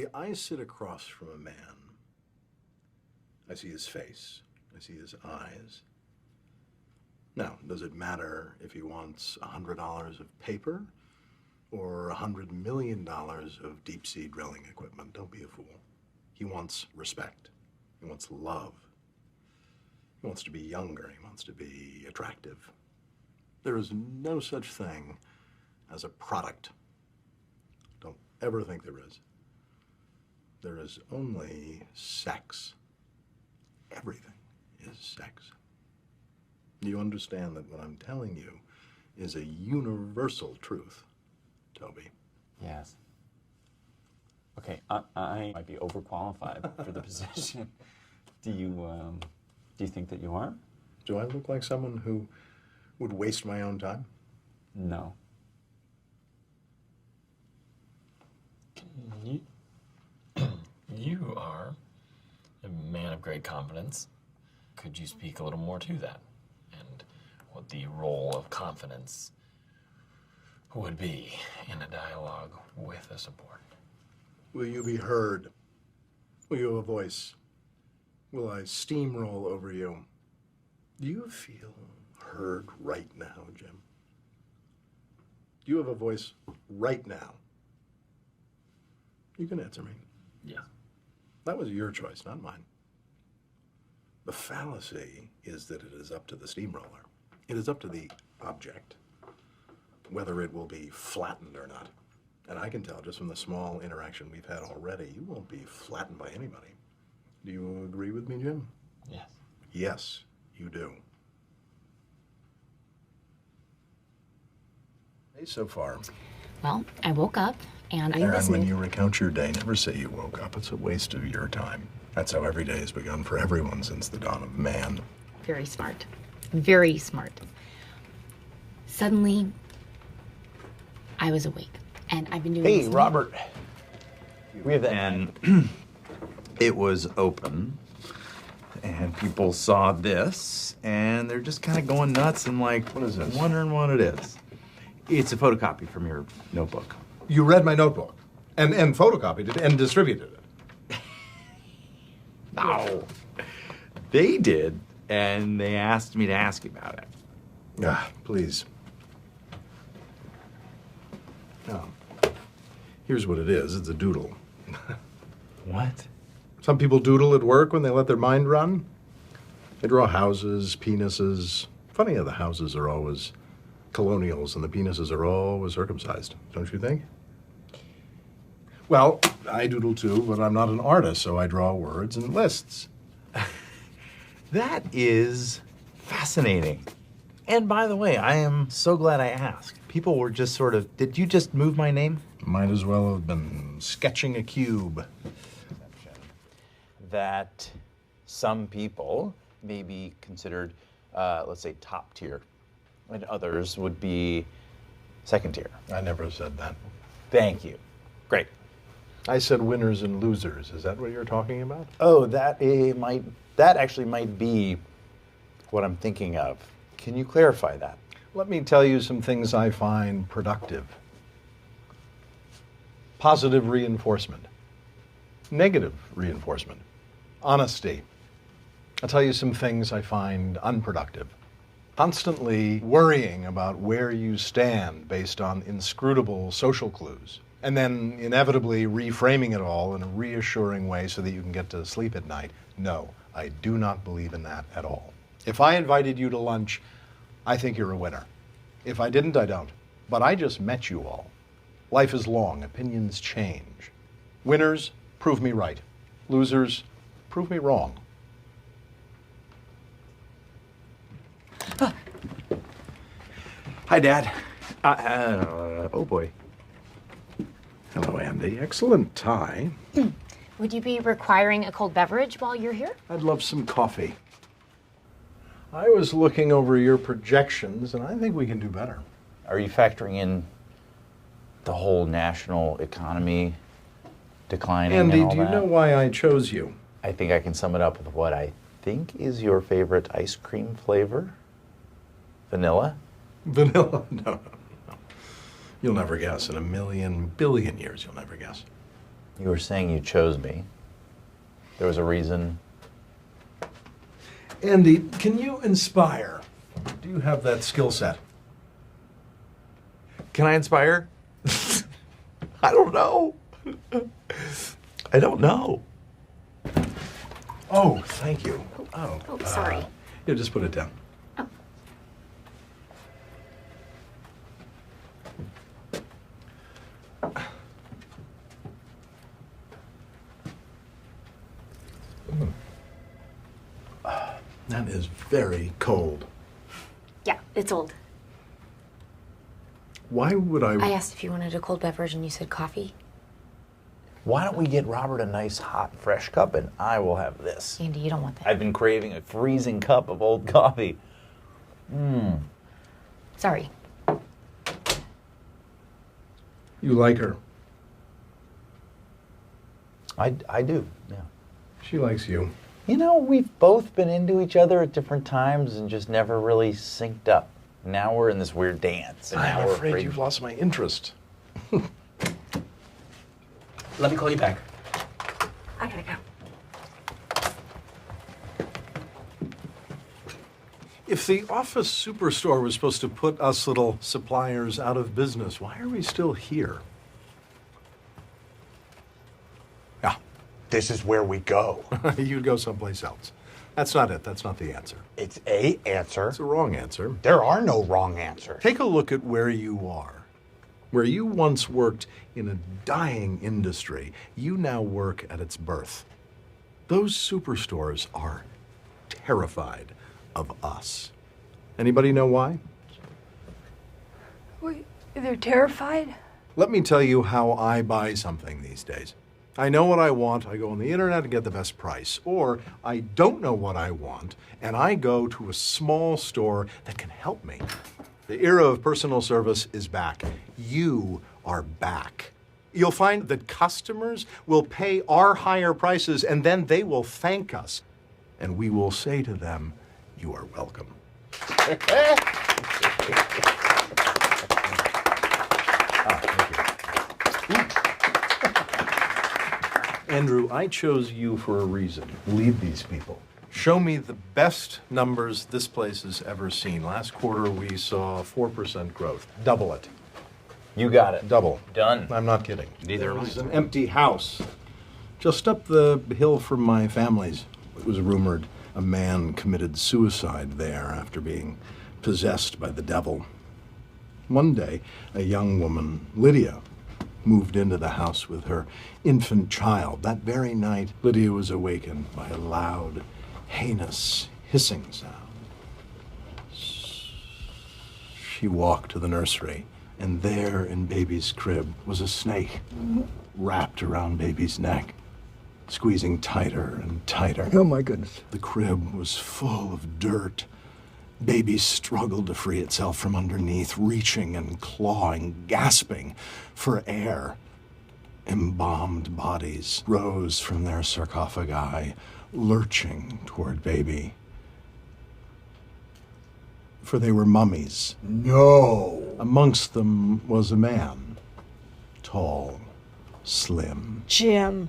I sit across from a man. I see his face. I see his eyes. Now, does it matter if he wants $100 of paper or $100 million of deep-sea drilling equipment? Don't be a fool. He wants respect. He wants love. He wants to be younger. He wants to be attractive. There is no such thing as a product. Don't ever think there is. There is only sex. Everything is sex. Do you understand that what I'm telling you is a universal truth, Toby? Yes. Okay, I might be overqualified for the position. Do you think that you are? Do I look like someone who would waste my own time? No. You are a man of great confidence. Could you speak a little more to that? And what the role of confidence would be in a dialogue with a subordinate? Will you be heard? Will you have a voice? Will I steamroll over you? Do you feel heard right now, Jim? Do you have a voice right now? You can answer me. Yeah. That was your choice, not mine. The fallacy is that it is up to the steamroller. It is up to the object whether it will be flattened or not. And I can tell just from the small interaction we've had already, you won't be flattened by anybody. Do you agree with me, Jim? Yes. Yes, you do. Hey, so far. Well, I woke up and I And listened. when you recount your day, never say you woke up. It's a waste of your time. That's how every day has begun for everyone since the dawn of man. Very smart. Very smart. Suddenly, I was awake. And I've been doing Hey, this. Robert. We have that. And it was open. And people saw this, and they're just kind of going nuts and like, What is this? Wondering what it is. It's a photocopy from your notebook. You read my notebook and photocopied it and distributed it. No. They did, and they asked me to ask you about it. Ah, please. Now, here's what it is. It's a doodle. What? Some people doodle at work when they let their mind run. They draw houses, penises. Funny how the houses are always colonials and the penises are always circumcised, don't you think? Well, I doodle too, but I'm not an artist, so I draw words and lists. That is fascinating. And by the way, I am so glad I asked. People were just sort of, did you just move my name? Might as well have been sketching a cube. That some people may be considered, let's say, top tier, and others would be second tier. I never said that. Thank you. Great. I said winners and losers. Is that what you're talking about? Oh, that actually might be what I'm thinking of. Can you clarify that? Let me tell you some things I find productive. Positive reinforcement. Negative reinforcement. Honesty. I'll tell you some things I find unproductive. Constantly worrying about where you stand based on inscrutable social clues, and then inevitably reframing it all in a reassuring way so that you can get to sleep at night. No, I do not believe in that at all. If I invited you to lunch, I think you're a winner. If I didn't, I don't. But I just met you all. Life is long, opinions change. Winners, prove me right. Losers, prove me wrong. Hi, Dad. Oh, boy. Hello, Andy. Excellent tie. Would you be requiring a cold beverage while you're here? I'd love some coffee. I was looking over your projections, and I think we can do better. Are you factoring in the whole national economy declining Andy, and all do you that? know why I chose you? I think I can sum it up with what I think is your favorite ice cream flavor. Vanilla? Vanilla? No. You'll never guess. In a million billion years, you'll never guess. You were saying you chose me. There was a reason. Andy, can you inspire? Do you have that skill set? Can I inspire? I don't know. I don't know. Oh, thank you. Oh, Oh, sorry. yeah, just put it down. Oh. That is very cold. Yeah, it's old. Why would I? I asked if you wanted a cold beverage and you said coffee. Why don't we get Robert a nice, hot, fresh cup and I will have this? Andy, you don't want that. I've been craving a freezing cup of old coffee. Sorry. You like her. I do, yeah. She likes you. You know, we've both been into each other at different times and just never really synced up. Now we're in this weird dance. And now I'm we're afraid you've lost my interest. Let me call you back. I gotta go. If the office superstore was supposed to put us little suppliers out of business, why are we still here? Yeah, This is where we go. you'd go someplace else. That's not it. That's not the answer. It's a answer. It's a wrong answer. There are no wrong answers. Take a look at where you are. Where you once worked in a dying industry, you now work at its birth. Those superstores are terrified of us. Anybody know why? Wait, they're terrified? Let me tell you how I buy something these days. I know what I want, I go on the internet and get the best price. Or I don't know what I want, and I go to a small store that can help me. The era of personal service is back. You are back. You'll find that customers will pay our higher prices and then they will thank us. And we will say to them, "You are welcome." Andrew, I chose you for a reason. Lead these people. Show me the best numbers this place has ever seen. Last quarter, we saw 4% growth. Double it. You got it. Double. Done. I'm not kidding. Neither am I. There's an empty house just up the hill from my family's. It was rumored a man committed suicide there after being possessed by the devil. One day, a young woman, Lydia, moved into the house with her infant child. That very night, Lydia was awakened by a loud, heinous hissing sound. She walked to the nursery, and there in baby's crib was a snake wrapped around baby's neck, squeezing tighter and tighter. Oh my goodness. The crib was full of dirt. Baby struggled to free itself from underneath, reaching and clawing, gasping for air. Embalmed bodies rose from their sarcophagi, lurching toward baby. For they were mummies. No. Amongst them was a man, tall, slim. Jim.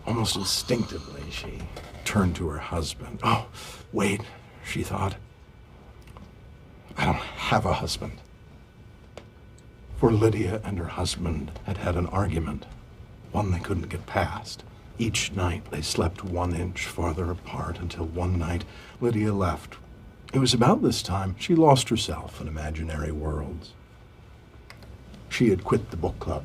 Almost instinctively, she turned to her husband. Oh, wait, she thought. I don't have a husband. For Lydia and her husband had had an argument, one they couldn't get past. Each night they slept 1 inch farther apart until one night Lydia left. It was about this time she lost herself in imaginary worlds. She had quit the book club,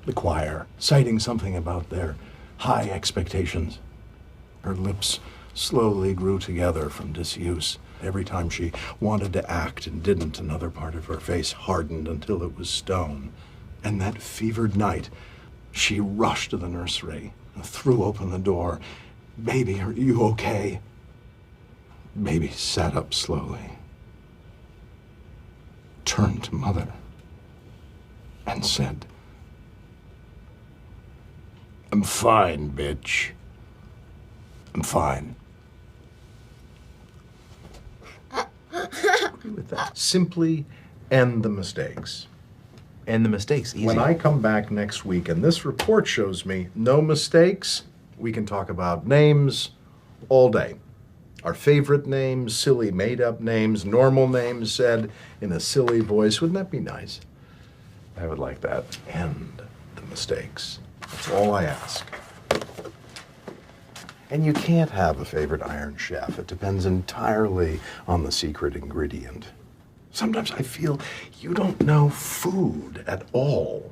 the choir, citing something about their high expectations. Her lips slowly grew together from disuse. Every time she wanted to act and didn't, another part of her face hardened until it was stone. And that fevered night, she rushed to the nursery and threw open the door. "Baby, are you okay?" Baby sat up slowly, turned to Mother, and said, "I'm fine, bitch. I'm fine." With that. Simply end the mistakes. And the mistakes easy. When I come back next week and this report shows me no mistakes, we can talk about names all day. Our favorite names, silly made-up names, normal names said in a silly voice. Wouldn't that be nice? I would like that. And the mistakes. That's all I ask. And you can't have a favorite Iron Chef. It depends entirely on the secret ingredient. Sometimes I feel you don't know food at all.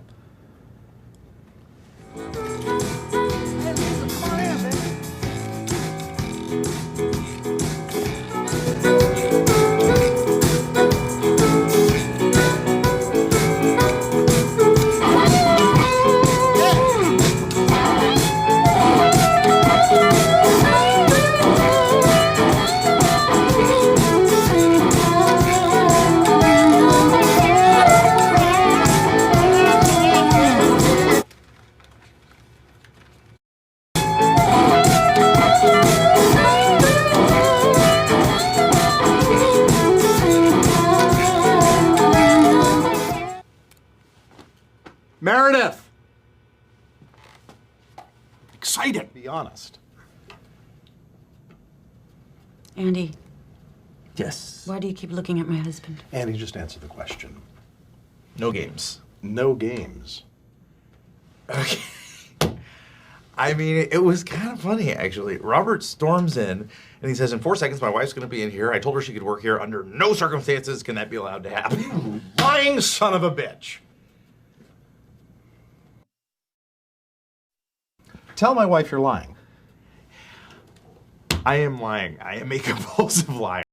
Meredith! Excited, be honest. Andy, Yes. why do you keep looking at my husband? Andy, just answer the question. No games. No games. Okay. I mean, it was kind of funny, actually. Robert storms in and he says, in 4 seconds, my wife's going to be in here. I told her she could work here. Under no circumstances can that be allowed to happen. Lying son of a bitch. Tell my wife you're lying. I am lying. I am a compulsive liar.